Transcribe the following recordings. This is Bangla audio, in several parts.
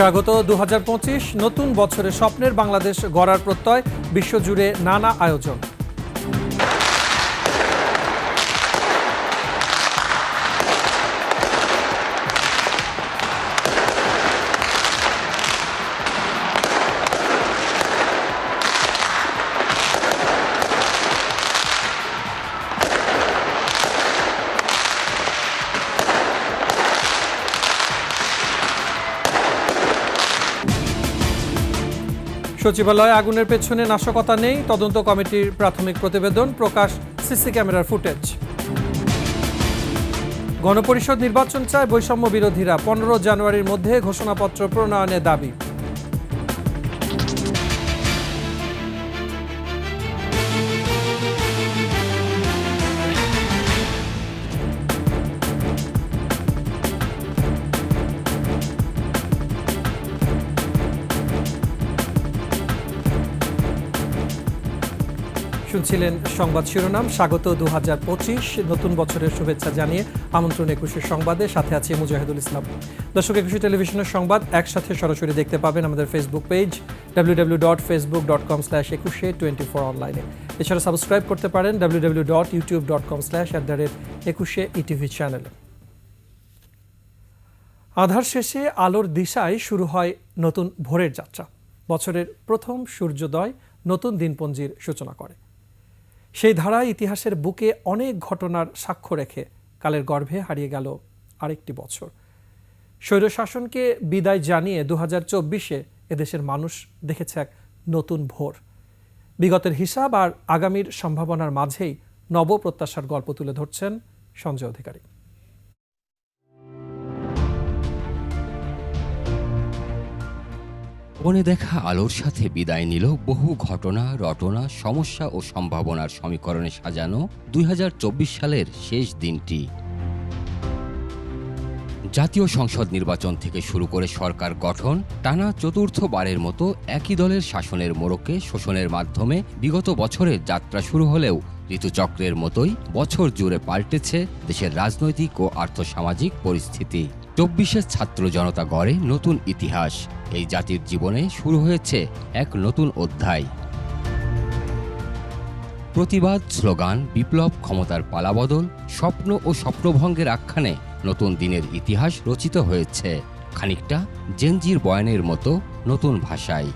স্বাগত 2025 নতুন বছরে স্বপ্নের বাংলাদেশ গড়ার প্রত্যয়, বিশ্বজুড়ে নানা আয়োজন। সচিবালয়ে আগুনের পেছনে নাশকতা নেই, তদন্ত কমিটির প্রাথমিক প্রতিবেদন প্রকাশ, সিসি ক্যামেরার ফুটেজ। গণপরিষদ নির্বাচন চায় বৈষম্য বিরোধীরা, 15 জানুয়ারির মধ্যে ঘোষণাপত্র প্রণয়নের দাবি। শুনছিলেন সংবাদ শিরোনাম। স্বাগত 2025 নতুন বছরের শুভেচ্ছা জানিয়ে আমন্ত্রণ 21 সংবাদে, সাথে আছে মুজাহিদুল ইসলাম। দর্শক, 21 টেলিভিশনের সংবাদ একসাথে সরাসরি দেখতে পাবেন আমাদের ফেসবুক পেজ www.facebook.com/2124 অনলাইনে। এছাড়া সাবস্ক্রাইব করতে পারেন www.youtube.com/21etv চ্যানেলে। আঁধার শেষে আলোর দিশায় শুরু হয় নতুন ভোরের যাত্রা। বছরের প্রথম সূর্যোদয় নতুন দিনপঞ্জির সূচনা করে। সেই ধারায় ইতিহাসের বুকে অনেক ঘটনার সাক্ষ্য রেখে কালের গর্ভে হারিয়ে গেল আরেকটি বছর। স্বৈরশাসনকে বিদায় জানিয়ে 2024-এ এদেশের মানুষ দেখেছে এক নতুন ভোর। বিগতের হিসাব আর আগামীর সম্ভাবনার মাঝেই নবপ্রত্যাশার গল্প তুলে ধরছেন সঞ্জয় অধিকারী। বনে দেখা আলোর সাথে বিদায় নিল বহু ঘটনা, রটনা, সমস্যা ও সম্ভাবনার সমীকরণে সাজানো 2024 সালের শেষ দিনটি। জাতীয় সংসদ নির্বাচন থেকে শুরু করে সরকার গঠন, টানা চতুর্থবারের মতো একই দলের শাসনের মোড়কে শোষণের মাধ্যমে বিগত বছরের যাত্রা শুরু হলেও ঋতুচক্রের মতোই বছর জুড়ে পাল্টেছে দেশের রাজনৈতিক ও আর্থসামাজিক পরিস্থিতি। 24-এর ছাত্র জনতা গড়ে নতুন ইতিহাস। এই জাতির জীবনে শুরু হয়েছে এক নতুন অধ্যায়। প্রতিবাদ, স্লোগান, বিপ্লব, ক্ষমতার পালাবদল, স্বপ্ন ও স্বপ্নভঙ্গের আখ্যানে নতুন দিনের ইতিহাস রচিত হয়েছে, খানিকটা জেনজির বয়ানের মতো নতুন ভাষায়।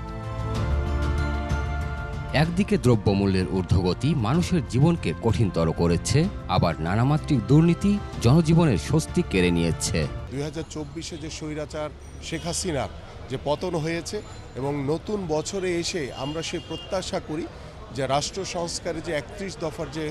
একদিকে দ্রব্যমূল্যের ঊর্ধ্বগতি মানুষের জীবনকে কঠিনতর করেছে, আবার নানামাত্রিক দুর্নীতি জনজীবনের স্বস্তি কেড়ে নিয়েছে। 2024-এ যে স্বৈরাচার শেখ হাসিনার যে পতন হয়েছে এবং নতুন বছরে এসে আমরা সে প্রত্যাশা করি যে রাষ্ট্র সংস্কারে যে 31 দফার যে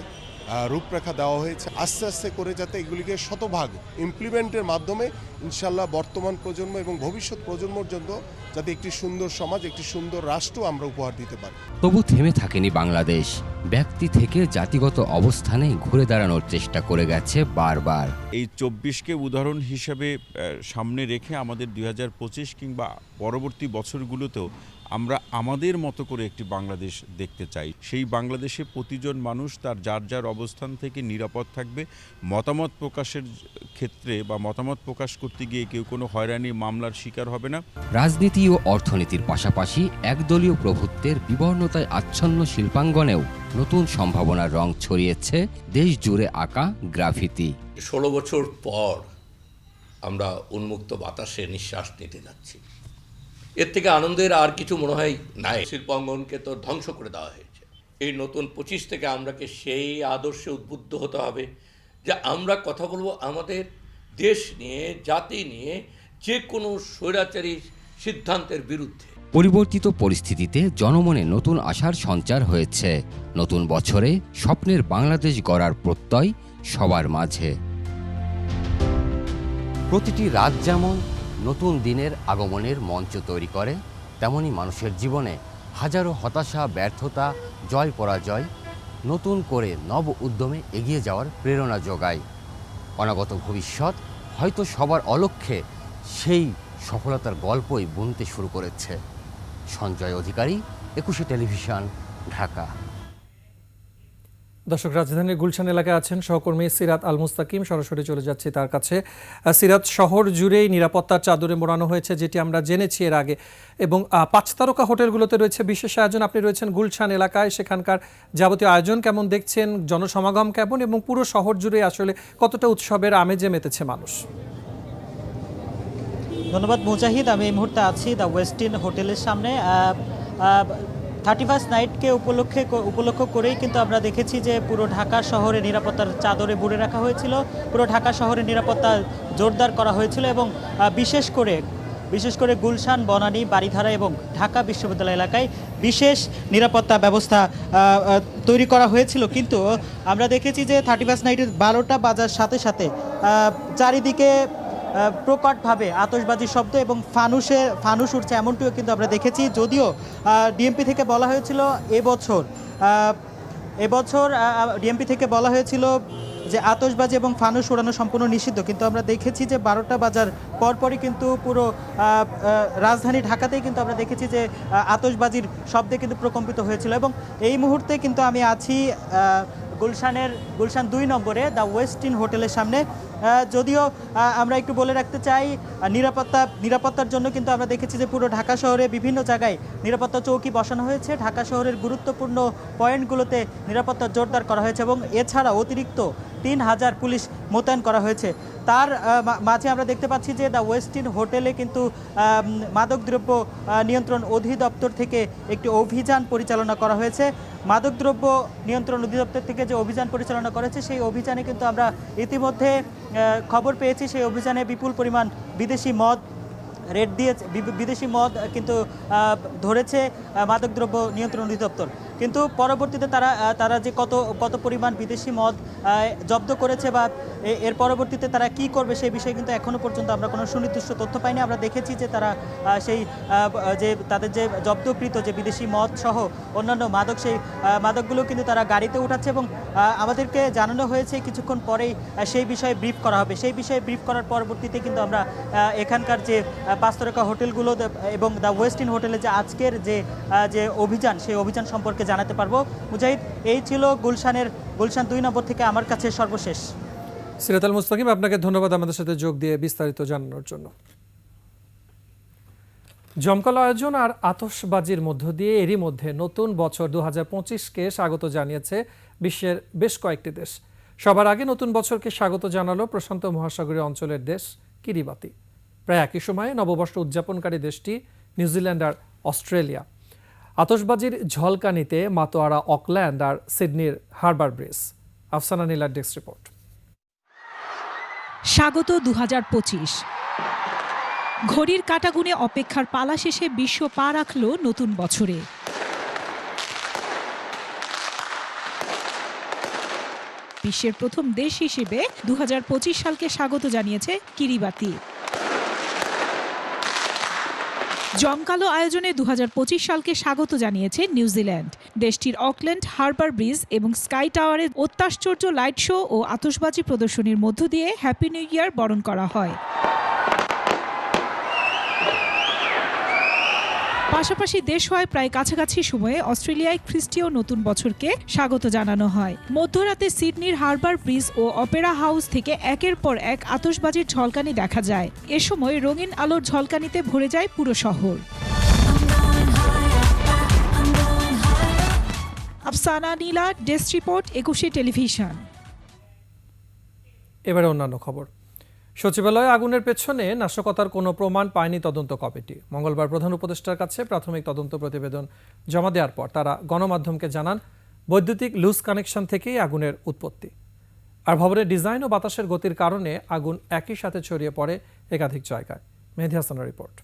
রূপরেখা দেওয়া হয়েছে, আস্তে আস্তে করে যাতে এগুলিকে শতভাগ ইমপ্লিমেন্টের মাধ্যমে ইনশাল্লাহ বর্তমান প্রজন্ম এবং ভবিষ্যৎ প্রজন্মের জন্য যাতে একটি সুন্দর সমাজ, একটি সুন্দর রাষ্ট্র আমরা উপহার দিতে পারি। তবু থেমে থাকেনি বাংলাদেশ। ব্যক্তি থেকে জাতিগত অবস্থানে ঘুরে দাঁড়ানোর চেষ্টা করে গেছে বারবার। এই 24কে উদাহরণ হিসেবে সামনে রেখে আমাদের 2025 কিংবা পরবর্তী বছরগুলোতেও আমরা আমাদের মতো করে একটি বাংলাদেশ দেখতে চাই। সেই বাংলাদেশে প্রতিজন মানুষ তার যার যার অবস্থান থেকে নিরাপদ থাকবে। মতামত প্রকাশের ক্ষেত্রে বা মতামত প্রকাশ করতে গিয়ে কেউ কোনো হয়রানি মামলার শিকার হবে না। রাজনীতি ও অর্থনীতির পাশাপাশি একদলীয় প্রভুত্বের বিবর্ণতায় আচ্ছন্ন শিল্পাঙ্গনেও নতুন সম্ভাবনার রং ছড়িয়েছে দেশ জুড়ে আঁকা গ্রাফিতি। 16 বছর পর আমরা উন্মুক্ত বাতাসে নিঃশ্বাস নিতে যাচ্ছি। এর থেকে আনন্দের আর কিছু মনে হয় নাই। শিল্পাঙ্গনকে তো ধ্বংস করে দেওয়া হয়েছে। এই নতুন 25 থেকে আমরাকে সেই আদর্শে উদ্বুদ্ধ হতে হবে যে আমরা কথা বলবো আমাদের দেশ নিয়ে, জাতি নিয়ে, যে কোনো স্বৈরাচারী সিদ্ধান্তের বিরুদ্ধে। পরিবর্তিত পরিস্থিতিতে জনমনে নতুন আশার সঞ্চার হয়েছে। নতুন বছরে স্বপ্নের বাংলাদেশ গড়ার প্রত্যয় সবার মাঝে। প্রতিটি রাত যেমন নতুন দিনের আগমনের মঞ্চ তৈরি করে, তেমনি মানুষের জীবনে হাজারো হতাশা, ব্যর্থতা, জয় পরাজয় নতুন করে নব উদ্যমে এগিয়ে যাওয়ার প্রেরণা যোগায়। অনাগত ভবিষ্যৎ হয়তো সবার অলক্ষ্যে সেই সফলতার গল্পই বুনতে শুরু করেছে। সঞ্জয় অধিকারী, 21 টেলিভিশন, ঢাকা। দর্শক, রাজধানীর গুলশান এলাকায় আছেন সহকর্মী সিরাত আল মুস্তাকিম, সরাসরি চলে যাচ্ছি তার কাছে। সিরাত, শহর জুড়েই নিরাপত্তার চাদরে মোড়ানো হয়েছে, যেটি আমরা জেনেছি এর আগে, এবং 5 তারকা হোটেলগুলোতে রয়েছে বিশেষ আয়োজন। আপনি রয়েছেন গুলশান এলাকায়, সেখানকার যাবতীয় আয়োজন কেমন দেখছেন, জনসমাগম কেমন, এবং পুরো শহর জুড়ে আসলে কতটা উৎসবের আমেজে মেতেছে মানুষ? ধন্যবাদ মুজাহিদ। আমি এই মুহূর্তে আছি দ্য ওয়েস্টিন হোটেলের সামনে। 31st নাইটকে উপলক্ষ করেই কিন্তু আমরা দেখেছি যে পুরো ঢাকা শহরে নিরাপত্তার চাদরে বুড়ে রাখা হয়েছিল। পুরো ঢাকা শহরে নিরাপত্তা জোরদার করা হয়েছিল এবং বিশেষ করে গুলশান, বনানী, বারিধারা এবং ঢাকা বিশ্ববিদ্যালয় এলাকায় বিশেষ নিরাপত্তা ব্যবস্থা তৈরি করা হয়েছিল। কিন্তু আমরা দেখেছি যে 31st নাইটের 12টা বাজার সাথে সাথে চারিদিকে প্রকটভাবে আতশবাজির শব্দ এবং ফানুস উঠছে, এমনটিও কিন্তু আমরা দেখেছি। যদিও ডিএমপি থেকে বলা হয়েছিল এবছর ডিএমপি থেকে বলা হয়েছিল যে আতশবাজি এবং ফানুস উড়ানো সম্পূর্ণ নিষিদ্ধ, কিন্তু আমরা দেখেছি যে 12টা বাজার পরপরই কিন্তু পুরো রাজধানী ঢাকাতেই কিন্তু আমরা দেখেছি যে আতশবাজির শব্দে কিন্তু প্রকম্পিত হয়েছিল। এবং এই মুহূর্তে কিন্তু আমি আছি গুলশান 2 নম্বরে দ্য ওয়েস্টিন হোটেলের সামনে। যদিও আমরা একটু বলে রাখতে চাই, নিরাপত্তার জন্য কিন্তু আমরা দেখেছি যে পুরো ঢাকা শহরে বিভিন্ন জায়গায় নিরাপত্তা চৌকি বসানো হয়েছে। ঢাকা শহরের গুরুত্বপূর্ণ পয়েন্টগুলোতে নিরাপত্তা জোরদার করা হয়েছে এবং এছাড়া অতিরিক্ত 3000 পুলিশ মোতায়েন করা হয়েছে। তার মাঝে আমরা দেখতে পাচ্ছি যে দ্য ওয়েস্টিন হোটেলে কিন্তু মাদকদ্রব্য নিয়ন্ত্রণ অধিদপ্তর থেকে একটি অভিযান পরিচালনা করা হয়েছে। মাদকদ্রব্য নিয়ন্ত্রণ অধিদপ্তর থেকে যে অভিযান পরিচালনা করেছে, সেই অভিযানে কিন্তু আমরা ইতিমধ্যে খবর পেয়েছি, সেই অভিযানে বিপুল পরিমাণ বিদেশি মদ বিদেশি মদ কিন্তু ধরেছে মাদকদ্রব্য নিয়ন্ত্রণ অধিদপ্তর। কিন্তু পরবর্তীতে তারা যে কত পরিমাণ বিদেশি মদ জব্দ করেছে বা এর পরবর্তীতে তারা কি করবে সেই বিষয়ে কিন্তু এখনো পর্যন্ত আমরা কোনো সুনির্দিষ্ট তথ্য পাইনি। আমরা দেখেছি যে তারা তাদের যে জব্দকৃত যে বিদেশি মদ সহ অন্যান্য মাদক, সেই মাদকগুলো কিন্তু তারা গাড়িতে উঠাচ্ছে এবং আমাদেরকে জানানো হয়েছে কিছুক্ষণ পরেই সেই বিষয়ে ব্রিফ করা হবে। সেই বিষয়ে ব্রিফ করার পরবর্তীতে কিন্তু আমরা এখানকার যে 5 তারকা হোটেলগুলো এবং দ্য ওয়েস্টিন হোটেলে যে আজকের যে অভিযান, সেই অভিযান সম্পর্কে জানাতে পারবো। মুজাহিদ, এই ছিল গুলশান 2 নম্বর থেকে আমার কাছে সর্বশেষ। সিরাত আল মুস্তাকিম, আপনাকে ধন্যবাদ আমাদের সাথে যোগ দিয়ে বিস্তারিত জানানোর জন্য। জমকালো আয়োজন আর আতশবাজির মধ্য দিয়ে এরই মধ্যে নতুন বছর 2025কে স্বাগত জানিয়েছে বিশ্বের বেশ কয়েকটি দেশ। সবার আগে নতুন বছরকে স্বাগত জানালো প্রশান্ত মহাসাগরীয় অঞ্চলের দেশ কিরিবাতি। প্রায় একই সময়ে নববর্ষ উদযাপনকারী দেশটি নিউজিল্যান্ড আর অস্ট্রেলিয়া। আতশবাজির ঝলকানিতে মাতোয়ারা অকল্যান্ড আর সিডনির হারবার ব্রিজ। আফসানা নীলার ডেস্ক রিপোর্ট। স্বাগত 2025। ঘড়ির কাঁটা গুণে অপেক্ষার পালা শেষে বিশ্ব পা রাখল নতুন বছরে। বিশ্বের প্রথম দেশ হিসেবে 2025 সালকে স্বাগত জানিয়েছে কিরিবাতি। জমকালো আয়োজনে 2025 সালকে স্বাগত জানিয়েছে নিউজিল্যান্ড। দেশটির অকল্যান্ড হারবার ব্রিজ এবং স্কাই টাওয়ারে অত্যাশ্চর্য লাইট শো ও আতশবাজি প্রদর্শনীর মধ্য দিয়ে হ্যাপি নিউ ইয়ার বরণ করা হয়। পাশাপাশি দেশ হয় প্রায় কাছাকাছি সময়ে অস্ট্রেলিয়ায় খ্রিস্টীয় নতুন বছরকে স্বাগত জানানো হয়। মধ্যরাতে সিডনির হারবার ব্রিজ ও অপেরা হাউস থেকে একের পর এক আতশবাজির ঝলকানি দেখা যায়। এ সময় রঙিন আলোর ঝলকানিতে ভরে যায় পুরো শহর। আফসানা নীলা, ডেস্ক রিপোর্ট, 21 টেলিভিশন। এবারে অন্যান্য খবর। সচিবালয়ে আগুনের পেছনে নাশকতার কোনো প্রমাণ পায়নি তদন্ত কমিটি। মঙ্গলবার প্রধান উপদেষ্টার কাছে প্রাথমিক তদন্ত প্রতিবেদন জমা দেওয়ার পর তারা গণমাধ্যমকে জানান, বৈদ্যুতিক লুজ কানেকশন থেকেই আগুনের উৎপত্তি। আর ভবনের ডিজাইন ও বাতাসের গতির কারণে আগুন একই সাথে ছড়িয়ে পড়ে একাধিক জায়গায়। মেহেদী হাসানের রিপোর্ট।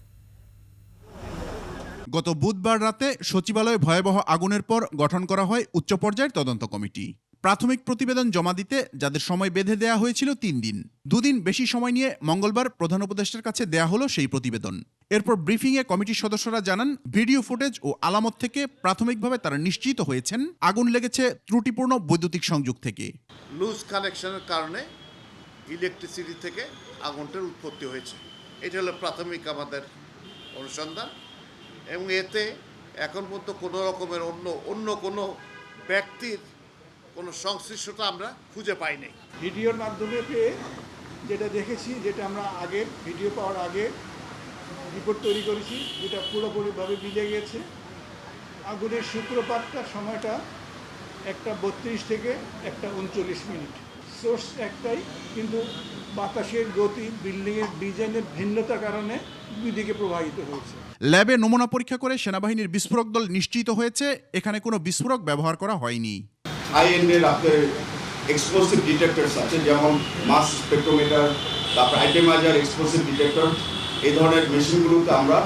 গত বুধবার রাতে সচিবালয়ে ভয়াবহ আগুনের পর গঠন করা হয় উচ্চ পর্যায়ের তদন্ত কমিটি। প্রাথমিক প্রতিবেদন জমা দিতে যাদের সময় বেঁধে দেয়া হয়েছিল 3 দিন, 2 দিন বেশি সময় নিয়ে মঙ্গলবার প্রধান উপদেষ্টার কাছে দেয়া হলো সেই প্রতিবেদন। এরপর ব্রিফিংয়ে কমিটির সদস্যরা জানান, ভিডিও ফুটেজ ও আলামত থেকে প্রাথমিকভাবে তারা নিশ্চিত হয়েছেন আগুন লেগেছে ত্রুটিপূর্ণ বৈদ্যুতিক সংযোগ থেকে। লুজ কানেকশনের কারণে ইলেকট্রিসিটি থেকে আগুনটার উৎপত্তি হয়েছে। এটা হলো প্রাথমিক আমাদের অনুসন্ধান এবং এতে এখন পর্যন্ত কোনো রকমের অন্য কোনো ব্যক্তির কোনো সংশ্লিষ্টতা আমরা খুঁজে পাইনি। ভিডিওর মাধ্যমে পেয়ে যেটা দেখেছি, যেটা আমরা আগে ভিডিও পাওয়ার আগে রিপোর্ট তৈরি করেছি, যেটা পুরোপুরিভাবে মিলে গেছে। আগুনের সূত্রপাতটার সময়টা 1:32 থেকে 1:39। সোর্স একটাই, কিন্তু বাতাসের গতি, বিল্ডিংয়ের ডিজাইনের ভিন্নতার কারণে দুই দিকে প্রবাহিত হয়েছে। ল্যাবে নমুনা পরীক্ষা করে সেনাবাহিনীর বিস্ফোরক দল নিশ্চিত হয়েছে এখানে কোনো বিস্ফোরক ব্যবহার করা হয়নি। হাই এন্ডের আপনার এক্সপ্লোসিভ ডিটেক্টরস আছে, যেমন মাস স্পেকট্রোমিটার, তারপর আইটেমাইজার, এক্সপ্লোসিভ ডিটেক্টর, এই ধরনের মেশিনগুলোতে আমরা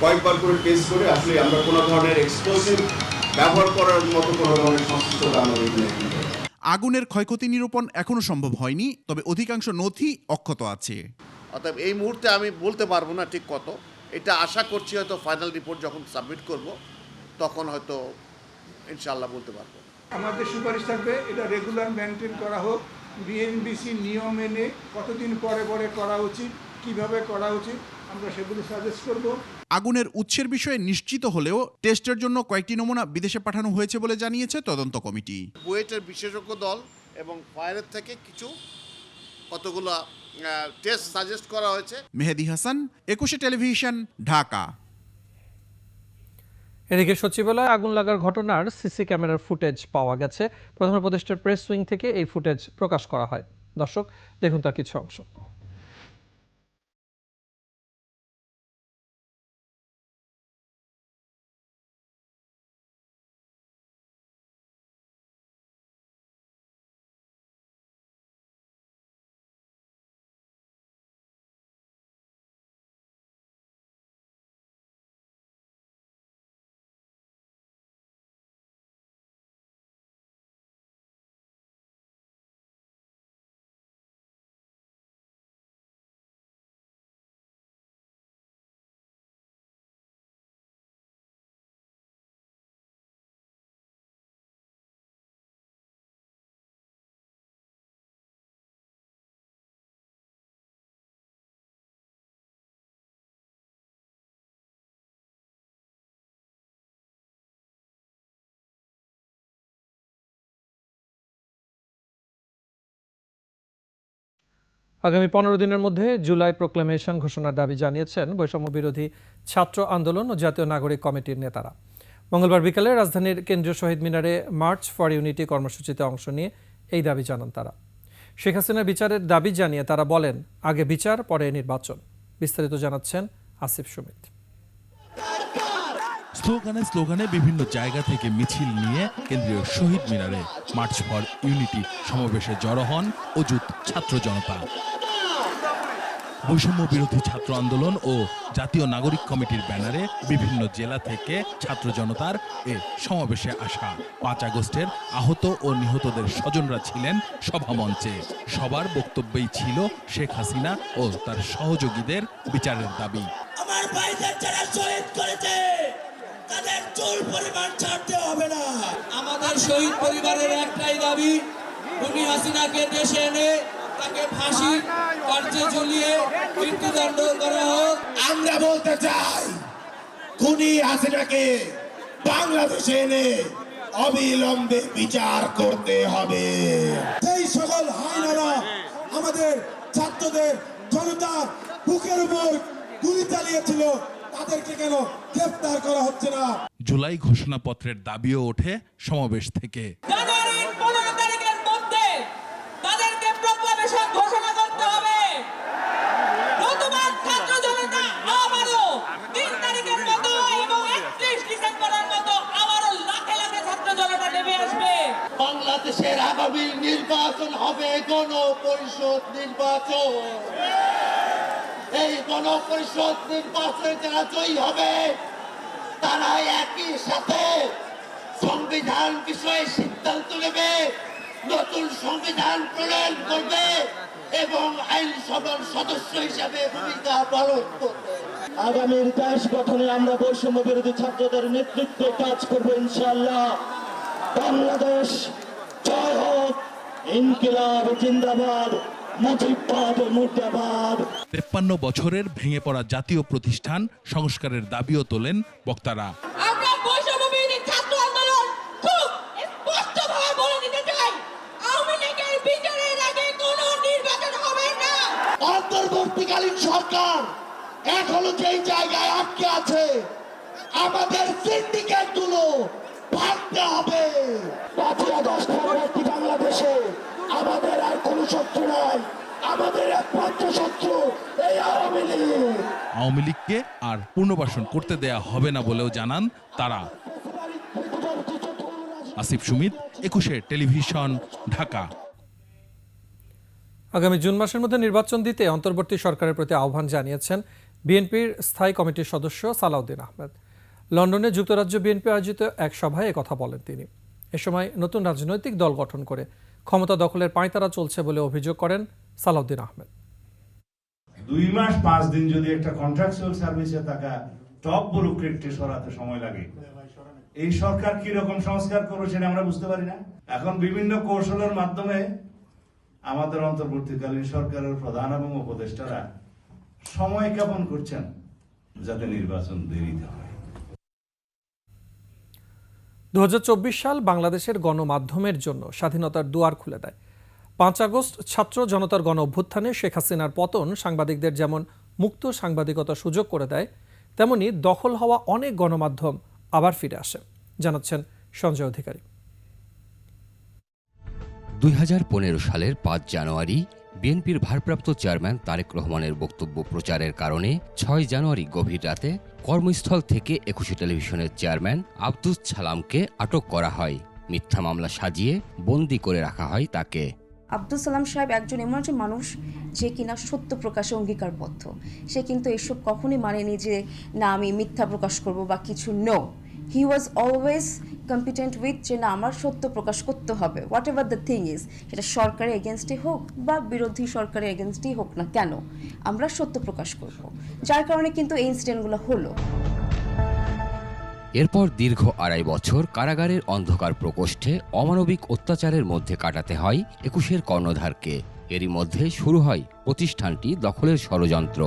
কয়েকবার করে টেস্ট করে আসলে আমরা কোনো ধরনের এক্সপ্লোসিভ ব্যবহার করার মতো কোনো ধরনের সংশ্লিষ্টতা আমরা দেখি। আগুনের ক্ষয়ক্ষতি নিরূপণ এখনো সম্ভব হয়নি, তবে অধিকাংশ নথি অক্ষত আছে। অতএব এই মুহূর্তে আমি বলতে পারবো না ঠিক কত, এটা আশা করছি হয়তো ফাইনাল রিপোর্ট যখন সাবমিট করব তখন হয়তো ইনশাআল্লাহ বলতে পারবো। আমাদের সুপারিশ থাকবে এটা রেগুলার মেনটেন করা হোক, বিএনবিসি নিয়ম মেনে কতদিন পরে পরে করা উচিত, কিভাবে করা উচিত, আমরা সেগুলো সাজেস্ট করব। আগুনের উৎসের বিষয়ে নিশ্চিত হলেও টেস্টের জন্য কয়েকটি নমুনা বিদেশে পাঠানো হয়েছে বলে জানিয়েছে তদন্ত কমিটি। বুয়েটের বিশেষজ্ঞ দল এবং ফায়ারের থেকে কিছু কতগুলো টেস্ট সাজেস্ট করা হয়েছে। মেহেদি হাসান, 21 টেলিভিশন, ঢাকা। এদিকে সচিবালয়ে আগুন লাগার ঘটনার সিসি ক্যামেরার ফুটেজ পাওয়া গেছে। প্রধান উপদেষ্টার প্রেস উইং থেকে এই ফুটেজ প্রকাশ করা হয়। দর্শক দেখুন তার কিছু অংশ। আগামী 15 দিনের মধ্যে জুলাই প্রোক্লেমেশন ঘোষণার দাবি জানিয়েছেন বৈষম্য বিরোধী ছাত্র আন্দোলন ও জাতীয় নাগরিক কমিটির নেতারা। মঙ্গলবার বিকালে রাজধানীর কেন্দ্রীয় শহীদ মিনারে মার্চ ফর ইউনিটি কর্মসূচিতে অংশ নিয়ে এই দাবি জানান তারা। শেখ হাসিনা বিচারের দাবি জানিয়ে তারা বলেন, আগে বিচার পরে নির্বাচন। বিস্তারিত জানাচ্ছেন আসিফ সুমিত। স্লোগানে বিভিন্ন জায়গা থেকে মিছিল নিয়ে কেন্দ্রীয় শহীদ মিনারে মার্চ ফর ইউনিটি সমাবেশে জড়ো হন অযুত ছাত্র জনতা। বৈষম্য বিরোধী ছাত্র আন্দোলন ও জাতীয় নাগরিক কমিটির ব্যানারে বিভিন্ন জেলা থেকে ছাত্র জনতার এ সমাবেশে আসা 5 আগস্টের আহত ও নিহতদের স্বজনরা ছিলেন সভামঞ্চে। সবার বক্তব্যেই ছিল শেখ হাসিনা ও তার সহযোগীদের বিচারের দাবি। আমার ভাইদের যারা শহীদ করেছে তাদের চুল পরিমাণ ছাড়তে হবে না। আমাদের শহীদ পরিবারের একটাই দাবি, খুনি হাসিনাকে দেশে এনে তাকে ফাঁসি কার্যে ঝুলিয়ে মৃত্যুদণ্ড করা হোক। আমরা বলতে চাই, খুনি হাসিনাকে বাংলাদেশে এনে অবিলম্বে বিচার করতে হবে। সেই সকল হায়নারা আমাদের ছাত্রদের জনতার বুকের উপর গুলি চালিয়েছিল, তাদেরকে কেন গ্রেফতার করা হচ্ছে না? জুলাই ঘোষণাপত্রের দাবিও ওঠে সমাবেশ থেকে। জানুয়ারির 15 তারিখের মধ্যে তাদেরকে প্রোক্লেমেশন ঘোষণা করতে হবে। নতুবা ছাত্র জনতা আবারও 3 তারিখের মতো এবং 31 ডিসেম্বরের মতো আবারও লাখে লাখে ছাত্র জনতা নেমে আসবে। বাংলাদেশের আগামী নির্বাচন হবে গণপরিষদ নির্বাচন। এই গণপরিষদ নির্বাচনে যারা জয়ী হবে তারা একই সাথে সংবিধান বিষয়ে সিদ্ধান্ত নেবে, নতুন সংবিধান প্রণয়ন করবে এবং আইনসভার সদস্য হিসাবে ভূমিকা পালন করবে। আগামীর দেশ গঠনে আমরা বৈষম্য বিরোধী ছাত্রদের নেতৃত্বে কাজ করবো ইনশাআল্লাহ। বাংলাদেশ জয় হোক, ইনকিলাব জিন্দাবাদ, মুজিববাদ মুর্দাবাদ। 53 বছরের ভেঙে পড়া জাতীয় প্রতিষ্ঠান সংস্কারের দাবিও তোলেন বক্তারা। আমরা বৈষম্য বিরোধী ছাত্র আন্দোলন খুব স্পষ্টভাবে বলে দিতে চাই, এখনো যেই জায়গায় আটকে আছে আমাদের সিন্ডিকেট গুলো ভাঙতে হবে। 5ই আগস্ট পরবর্তী বাংলাদেশে আমাদের আর কোনো শত্রু নয়, আমাদের একমাত্র শত্রু এই আওয়ামী লীগ। আওয়ামী লীগকে আর পুনর্বাসন করতে দেয়া হবে না বলেও জানান তারা। আসিফ সুমিত, 21 টেলিভিশন, ঢাকা। আগামী জুন মাসের মধ্যে নির্বাচন দিতে অন্তর্বর্তী সরকারের প্রতি আহ্বান জানিয়েছেন বিএনপির স্থায়ী কমিটির সদস্য সালাউদ্দিন আহমেদ। লন্ডনে যুক্তরাজ্য বিএনপি আয়োজিত এক সভায় একথা বলেন তিনি। এ সময় নতুন রাজনৈতিক দল গঠন করে ক্ষমতা দখলের পাঁয়তারা চলছে বলে অভিযোগ করেন সালাউদ্দিন আহমেদ। 2 মাস 5 দিন যদি একটা কন্ট্রাকচুয়াল সার্ভিসে থাকা টপ ব্যুরোক্রেটকে সরাতে সময় লাগে, এই সরকার কি রকম সংস্কার করবে সেটা আমরা বুঝতে পারি না। এখন বিভিন্ন কৌশলের মাধ্যমে আমাদের অন্তর্বর্তীকালীন সরকারের প্রধান এবং উপদেষ্টারা সময় জ্ঞাপন করছেন যাতে নির্বাচন দেরিতে হয়। 2024 সাল বাংলাদেশের গণমাধ্যমের জন্য স্বাধীনতার দুয়ার খুলে দেয়। 5 আগস্ট ছাত্র জনতার গণ অভ্যুত্থানে শেখ হাসিনার পতন সাংবাদিকদের যেমন মুক্ত সাংবাদিকতার সুযোগ করে দেয়, তেমনি দখল হওয়া অনেক গণমাধ্যম আবার ফিরে আসে, জানাচ্ছেন সঞ্জয় অধিকারী। 2015 সালের 5 জানুয়ারি বিএনপির ভারপ্রাপ্ত চেয়ারম্যান তারেক রহমানের বক্তব্য প্রচারের কারণে 6 জানুয়ারি গভীর রাতে কর্মস্থল থেকে 21 টেলিভিশনের চেয়ারম্যান আব্দুস সালামকে আটক করা হয়। মিথ্যা মামলা সাজিয়ে বন্দী করে রাখা হয় তাকে। আব্দুল সালাম সাহেব একজন এমন একজন মানুষ যে কিনা সত্য প্রকাশে অঙ্গীকারবদ্ধ। সে কিন্তু এসব কখনোই মানেনি যে না আমি মিথ্যা প্রকাশ করব বা কিছু। No, he was always competent with যে না আমার সত্য প্রকাশ করতে হবে, whatever the thing is, সেটা সরকারের এগেনস্টে হোক বা বিরোধী সরকারের এগেনস্টেই হোক না কেন, আমরা সত্য প্রকাশ করব। যার কারণে কিন্তু এই ইনসিডেন্টগুলো হলো। এরপর দীর্ঘ 2.5 বছর কারাগারের অন্ধকার প্রকোষ্ঠে অমানবিক অত্যাচারের মধ্যে কাটাতে হয় 21 কর্ণধারকে। এরই মধ্যে শুরু হয় প্রতিষ্ঠানটি দখলের ষড়যন্ত্র।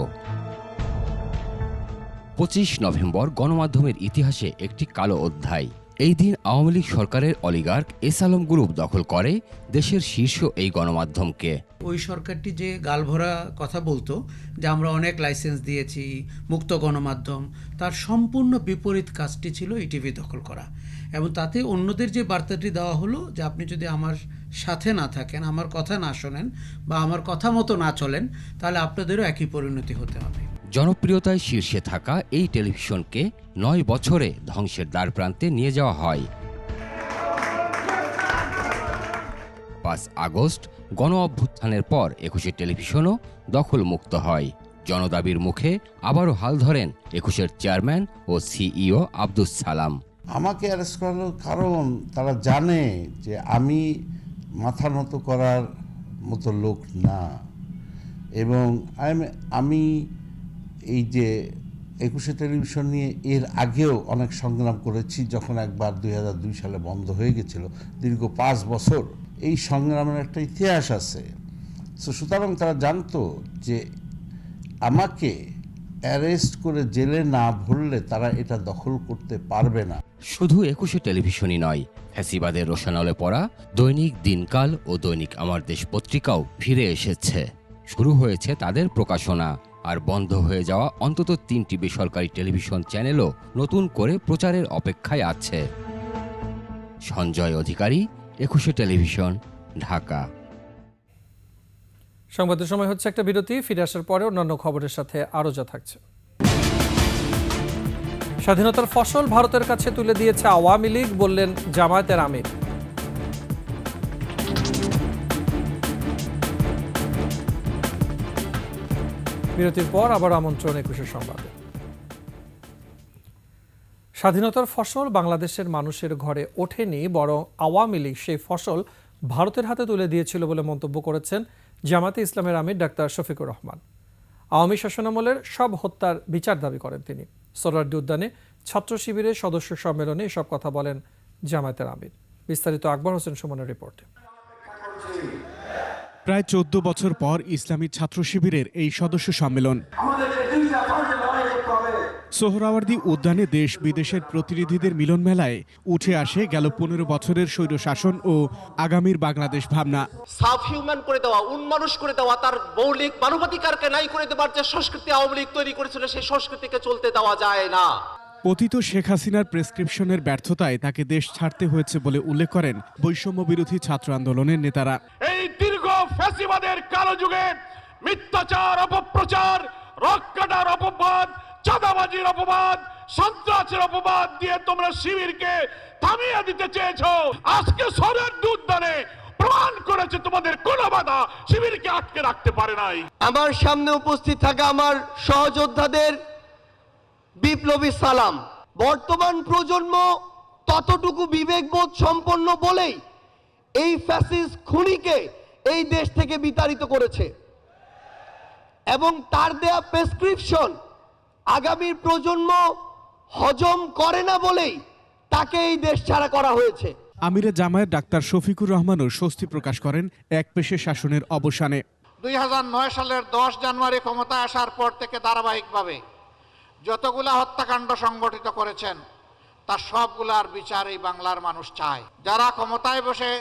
25 নভেম্বর গণমাধ্যমের ইতিহাসে একটি কালো অধ্যায়। এই দিন আওয়ামী লীগ সরকারের অলিগার্ক এস আলম গ্রুপ দখল করে দেশের শীর্ষ এই গণমাধ্যমকে। ওই সরকারটি যে গালভরা কথা বলতো যে আমরা অনেক লাইসেন্স দিয়েছি, মুক্ত গণমাধ্যম, তার সম্পূর্ণ বিপরীত কাজটি ছিল ইটিভি দখল করা। এবং তাতে অন্যদের যে বার্তাটি দেওয়া হলো যে আপনি যদি আমার সাথে না থাকেন, আমার কথা না শোনেন বা আমার কথা মতো না চলেন, তাহলে আপনাদেরও একই পরিণতি হতে হবে। জনপ্রিয়তায় শীর্ষে থাকা এই টেলিভিশনকে 9 বছরে ধ্বংসের দ্বারপ্রান্তে নিয়ে যাওয়া হয়। 5 আগস্ট গণ অভ্যুত্থানের পর 21 টেলিভিশনও দখলমুক্ত হয়। জনদাবির মুখে আবারও হাল ধরেন 21 চেয়ারম্যান ও সিইও আব্দুস সালাম। আমাকে অ্যারেস্ট করার কারণ তারা জানে যে আমি মাথা নত করার মতো লোক না, এবং আমি এই যে 21 টেলিভিশন নিয়ে এর আগেও অনেক সংগ্রাম করেছি। যখন একবার 2002 সালে বন্ধ হয়ে গেছিল, দীর্ঘ 5 বছর এই সংগ্রামের একটা ইতিহাস আছে। সুতরাং তারা জানতো যে আমাকে অ্যারেস্ট করে জেলে না ভরলে তারা এটা দখল করতে পারবে না। শুধু 21 টেলিভিশনই নয়, ফ্যাসিবাদের রোশানলে পড়া দৈনিক দিনকাল ও দৈনিক আমার দেশ পত্রিকাও ফিরে এসেছে। শুরু হয়েছে তাদের প্রকাশনা, আর বন্ধ হয়ে যাওয়া অন্তত 3টি বেসরকারি টেলিভিশন চ্যানেলও নতুন করে প্রচারের অপেক্ষায় আছে। সঞ্জয় অধিকারী, 21 টেলিভিশন, ঢাকা। সংবাদের সময় হচ্ছে একটা বিরতি। ফিরে আসার পরে অন্যান্য খবরের সাথে আরও যা থাকছে। স্বাধীনতার ফসল ভারতের কাছে তুলে দিয়েছে আওয়ামী লীগ, বললেন জামায়াতের আমির। বিরতির পর আবার আমন্ত্রণ 21 সংবাদে। স্বাধীনতার ফসল বাংলাদেশের মানুষের ঘরে ওঠেনি, বরং আওয়ামী লীগ সেই ফসল ভারতের হাতে তুলে দিয়েছিল বলে মন্তব্য করেছেন জামায়াতে ইসলামের আমির ডাক্তার শফিকুর রহমান। আওয়ামী শাসনামলের সব হত্যার বিচার দাবি করেন তিনি। সোহরাওয়ার্দী উদ্যানে ছাত্র শিবিরের সদস্য সম্মেলনে এসব কথা বলেন জামায়াতের আমির। বিস্তারিত আকবর হোসেন সুমনের রিপোর্টে। প্রায় 14 বছর পর ইসলামী ছাত্র শিবিরের এই সদস্য সম্মেলন। সোহরাওয়ার্দী উদ্যানে দেশ বিদেশের প্রতিনিধিদের মিলন মেলায় উঠে আসে গেল 15 বছরের স্বৈরশাসন ও আগামীর বাংলাদেশ ভাবনা। সাবহিউম্যান করে দেওয়া, উন্মানুষ করে দেওয়া, তার মৌলিক মানবাধিকারকে নাই করে দেওয়ার যে সংস্কৃতি আওয়ামী লীগ তৈরি করেছিল সেই সংস্কৃতিকে চলতে দেওয়া যায় না। পতিত শেখ হাসিনার প্রেসক্রিপশনের ব্যর্থতায় তাকে দেশ ছাড়তে হয়েছে বলে উল্লেখ করেন বৈষম্য বিরোধী ছাত্র আন্দোলনের নেতারা। এই দীর্ঘ ফ্যাসিবাদের কালো যুগে মিথ্যাচার, অপপ্রচার, রক্তকাটার অপবাদ, চাঁদাবাজির অপবাদ, সন্ত্রাসের অপবাদ দিয়ে তোমরা শিবিরকে থামিয়ে দিতে চেয়েছো। আজকে সরের দুধদানে প্রমাণ করেছে তোমাদের কোনো বাধা শিবিরকে আটকে রাখতে পারে নাই। আমার সামনে উপস্থিত থাকা আমার সহযোদ্ধাদের বিপ্লবী সালাম। বর্তমান প্রজন্ম ততটুকু বিবেকবোধ সম্পন্ন বলেই এই ফ্যাসিস্ট খুনিকে এই দেশ থেকে বিতাড়িত করেছে এবং তার দেয়া প্রেসক্রিপশন আগামীর প্রজন্ম হজম করে না বলেই তাকে এই দেশ ছাড়া করা হয়েছে। আমিরে জামায়াত ডাক্তার শফিকুর রহমানও স্বস্তি প্রকাশ করেন একপেশে শাসনের অবসানে। 2009 সালের 10 জানুয়ারি ক্ষমতায় আসার পর থেকে ধারাবাহিকভাবে যতগুলা হত্যাকাণ্ড সংগঠিত করেছেন তার সবগুলার বিচার এই বাংলার মানুষ চায়। যারা ক্ষমতায় বসে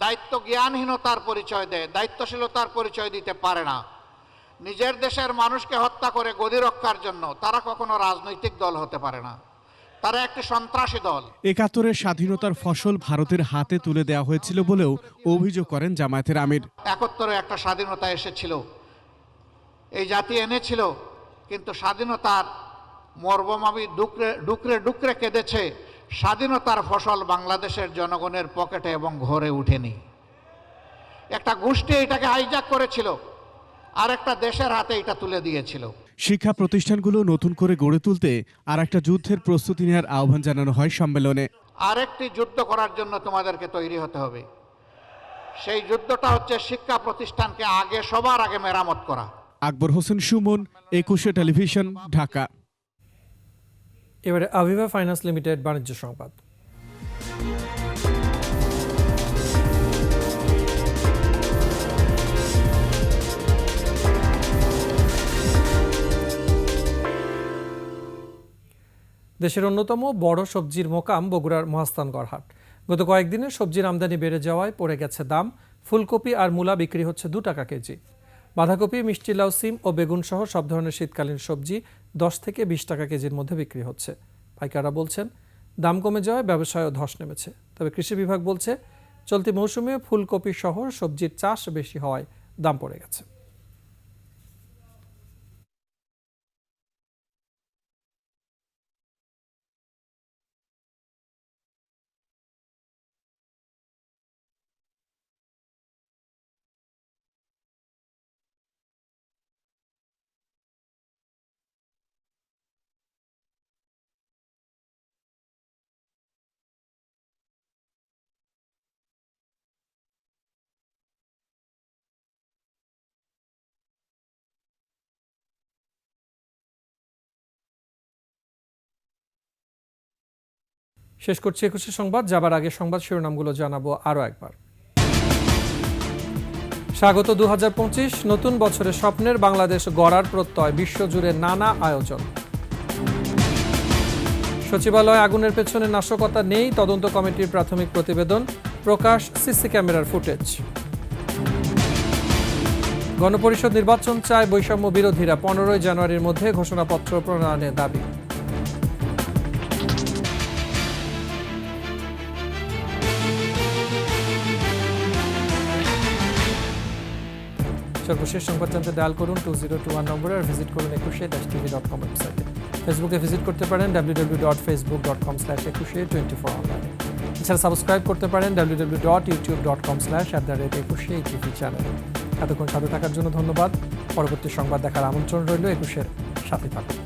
দায়িত্ব জ্ঞানহীনতার পরিচয় দেয়, দায়িত্বশীলতার পরিচয় দিতে পারে না, নিজের দেশের মানুষকে হত্যা করে গদি রক্ষার জন্য, তারা কখনো রাজনৈতিক দল হতে পারে না, তারা একটি সন্ত্রাসী দল। 71-এর স্বাধীনতার ফসল ভারতের হাতে তুলে দেওয়া হয়েছিল বলেও অভিযোগ করেন জামায়াতের আমির। 71-এ একটা স্বাধীনতা এসেছিল, এই জাতি এনেছিল, কিন্তু স্বাধীনতার মর্মমাবী ডুকরে ডুকরে কেঁদেছে। স্বাধীনতার ফসল বাংলাদেশের জনগণের পকেটে এবং ঘরে উঠেনি। একটা গোষ্ঠী এটাকে হাইজ্যাক করেছিল, আর একটা দেশের হাতে এটা তুলে দিয়েছিল। শিক্ষা প্রতিষ্ঠানগুলো নতুন করে গড়ে তুলতে আর একটা যুদ্ধের প্রস্তুতি নেওয়ার আহ্বান জানানো হয় সম্মেলনে। আরেকটি যুদ্ধ করার জন্য তোমাদেরকে তৈরি হতে হবে। সেই যুদ্ধটা হচ্ছে শিক্ষা প্রতিষ্ঠানকে সবার আগে মেরামত করা। আকবর হোসেন সুমন, 21 টেলিভিশন, ঢাকা। এবারে আভিভা ফাইন্যান্স লিমিটেড বাণিজ্য সংবাদ। দেশের অন্যতম বড় সবজির মোকাম বগুড়ার মহাস্থানগড় হাট। গত কয়েকদিনে সবজির আমদানি বেড়ে যাওয়ায় পড়ে গেছে দাম। ফুলকপি আর মূলা বিক্রি হচ্ছে 2 টাকা কেজি। বাঁধাকপি, মিষ্টি লাউ, সিম ও বেগুন সহ সব ধরনের শীতকালীন সবজি 10 থেকে 20 টাকা কেজির মধ্যে বিক্রি হচ্ছে। পাইকাররা বলছেন দাম কমে যাওয়ায় ব্যবসায়ও ধস নেমেছে। তবে কৃষি বিভাগ বলছে চলতি মৌসুমে ফুলকপি সহ সবজির চাষ বেশি হওয়ায় দাম পড়ে গেছে। শেষ করছি 21 সংবাদ। যাবার আগে সংবাদ শিরোনামগুলো জানাবো আরও একবার। স্বাগত 2025, নতুন বছরে স্বপ্নের বাংলাদেশ গড়ার প্রত্যয়, বিশ্বজুড়ে নানা আয়োজন। সচিবালয়ে আগুনের পেছনে নাশকতা নেই, তদন্ত কমিটির প্রাথমিক প্রতিবেদন, প্রকাশ সিসি ক্যামেরার ফুটেজ। গণপরিষদ নির্বাচন চায় বৈষম্য বিরোধীরা, 15 জানুয়ারির মধ্যে ঘোষণাপত্র প্রণয়নের দাবি। সর্বশেষ সংবাদ জানতে ডায়াল করুন 2021 নম্বরে আর ভিজিট করুন ekushe-tv.com ওয়েবসাইটে। ফেসবুকে ভিজিট করতে পারেন www.facebook.com/ekushe24 অনলাইনে। এছাড়া সাবস্ক্রাইব করতে পারেন www.youtube.com/ekushe চ্যানেলে। এতক্ষণ সাথে থাকার জন্য ধন্যবাদ। পরবর্তী সংবাদ দেখার আমন্ত্রণ রইল। 21-এর সাথে থাকুন।